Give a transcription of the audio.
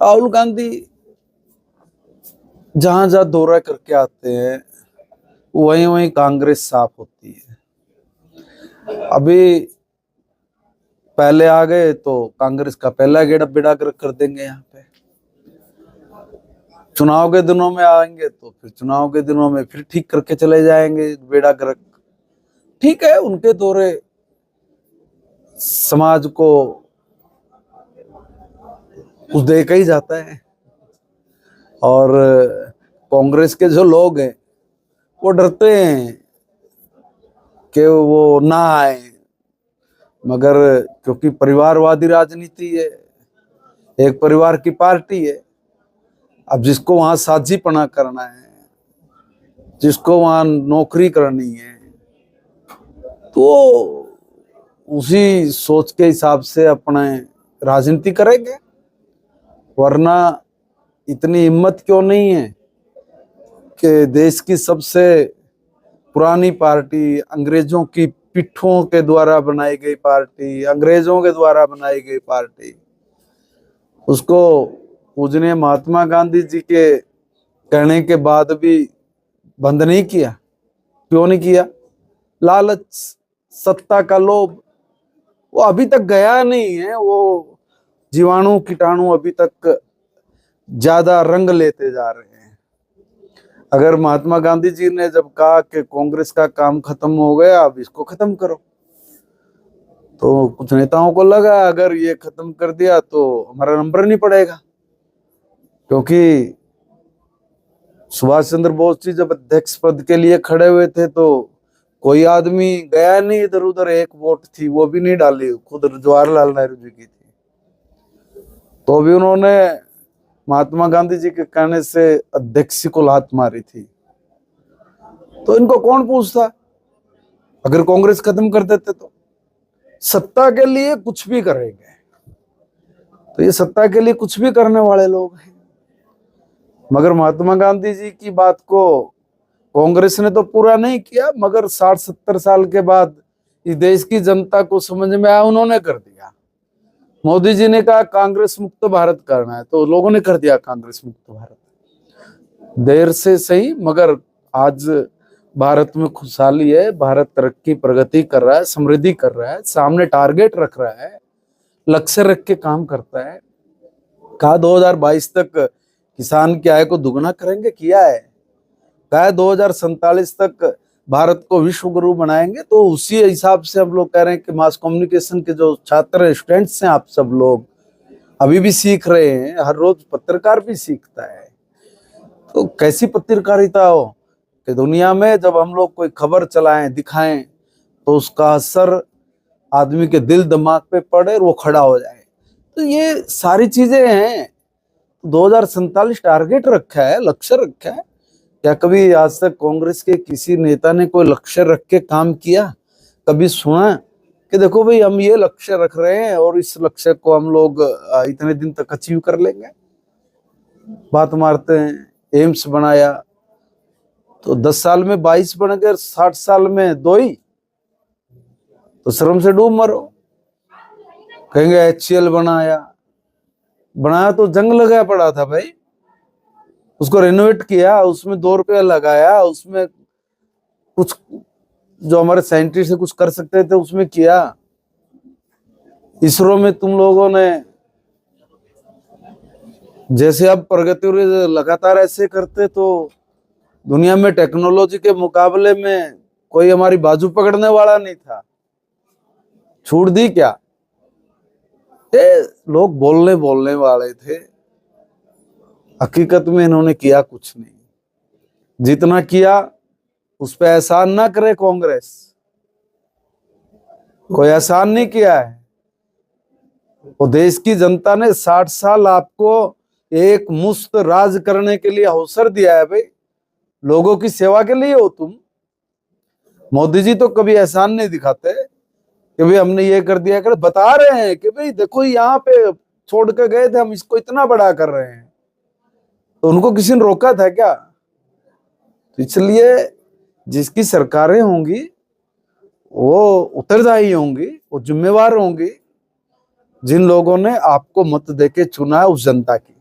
राहुल गांधी जहां जहां दौरा करके आते हैं वहीं वहीं कांग्रेस साफ होती है। अभी पहले आ गए तो कांग्रेस का पहला गेड़ा बेड़ा कर देंगे। यहाँ पे चुनाव के दिनों में आएंगे तो फिर चुनाव के दिनों में फिर ठीक करके चले जाएंगे बेड़ा गर्क। ठीक है, उनके दौरे समाज को कुछ दे के ही जाता है। और कांग्रेस के जो लोग हैं वो डरते हैं कि वो ना आए, मगर क्योंकि परिवारवादी राजनीति है, एक परिवार की पार्टी है। अब जिसको वहां साझीपना करना है, जिसको वहां नौकरी करनी है, तो उसी सोच के हिसाब से अपने राजनीति करेंगे। वरना इतनी हिम्मत क्यों नहीं है कि देश की सबसे पुरानी पार्टी, अंग्रेजों की पिट्ठों के द्वारा बनाई गई पार्टी, अंग्रेजों के द्वारा बनाई गई पार्टी, उसको पूजनीय महात्मा गांधी जी के कहने के बाद भी बंद नहीं किया। क्यों नहीं किया? लालच, सत्ता का लोभ, वो अभी तक गया नहीं है। वो जीवाणु कीटाणु अभी तक ज्यादा रंग लेते जा रहे हैं। अगर महात्मा गांधी जी ने जब कहा कि कांग्रेस का काम खत्म हो गया, अब इसको खत्म करो, तो कुछ नेताओं को लगा अगर ये खत्म कर दिया तो हमारा नंबर नहीं पड़ेगा। क्योंकि सुभाष चंद्र बोस जी जब अध्यक्ष पद के लिए खड़े हुए थे तो कोई आदमी गया नहीं इधर उधर। एक वोट थी, वो भी नहीं डाली, खुद जवाहरलाल नेहरू जी की थी। तो भी उन्होंने महात्मा गांधी जी के कहने से अध्यक्ष को लात मारी थी। तो इनको कौन पूछता अगर कांग्रेस खत्म कर देते तो? सत्ता के लिए कुछ भी करेंगे। तो ये सत्ता के लिए कुछ भी करने वाले लोग हैं। मगर महात्मा गांधी जी की बात को कांग्रेस ने तो पूरा नहीं किया, मगर 60-70 साल के बाद इस देश की जनता को समझ में आया, उन्होंने कर दिया। मोदी जी ने कहा कांग्रेस मुक्त भारत करना है, तो लोगों ने कर दिया कांग्रेस मुक्त भारत। देर से सही, मगर आज भारत में खुशहाली है, भारत तरक्की प्रगति कर रहा है, समृद्धि कर रहा है, सामने टारगेट रख रहा है, लक्ष्य रख के काम करता है। कहा 2022 तक किसान की आय को दुगना करेंगे, किया है। कहा 2047 तक भारत को विश्व गुरु बनाएंगे। तो उसी हिसाब से हम लोग कह रहे हैं कि मास कम्युनिकेशन के जो छात्र हैं, स्टूडेंट्स हैं, आप सब लोग अभी भी सीख रहे हैं। हर रोज पत्रकार भी सीखता है। तो कैसी पत्रकारिता हो कि दुनिया में जब हम लोग कोई खबर चलाएं, दिखाएं, तो उसका असर आदमी के दिल दिमाग पे पड़े और वो खड़ा हो जाए। तो ये सारी चीजें हैं। 2047 टारगेट रखा है, लक्ष्य रखा है। क्या कभी आज तक कांग्रेस के किसी नेता ने कोई लक्ष्य रख के काम किया? कभी सुना कि देखो भाई हम ये लक्ष्य रख रहे हैं और इस लक्ष्य को हम लोग इतने दिन तक अचीव कर लेंगे? बात मारते हैं। एम्स बनाया तो 10 साल में 22 बन गए, 60 साल में 2 ही, तो श्रम से डूब मरो। कहेंगे HCL बनाया तो जंग लगा पड़ा था भाई, उसको रेनोवेट किया, उसमें 2 रुपया लगाया, उसमें कुछ जो हमारे साइंटिस्ट कुछ कर सकते थे उसमें किया। इसरो में तुम लोगों ने जैसे अब प्रगति हो रही, लगातार ऐसे करते तो दुनिया में टेक्नोलॉजी के मुकाबले में कोई हमारी बाजू पकड़ने वाला नहीं था। छूट दी क्या? लोग बोलने वाले थे, हकीकत में इन्होंने किया कुछ नहीं। जितना किया उस पर एहसान ना करे कांग्रेस, कोई एहसान नहीं किया है। वो देश की जनता ने 60 साल आपको एक मुफ्त राज करने के लिए अवसर दिया है भाई। लोगों की सेवा के लिए हो तुम। मोदी जी तो कभी एहसान नहीं दिखाते कि भाई हमने ये कर दिया, कर बता रहे हैं कि भाई देखो यहाँ पे छोड़ के गए थे, हम इसको इतना बड़ा कर रहे हैं। तो उनको किसी ने रोका था क्या? तो इसलिए जिसकी सरकारें होंगी वो उत्तरदायी होंगी, वो जिम्मेवार होंगी। जिन लोगों ने आपको मत देके चुना है उस जनता की।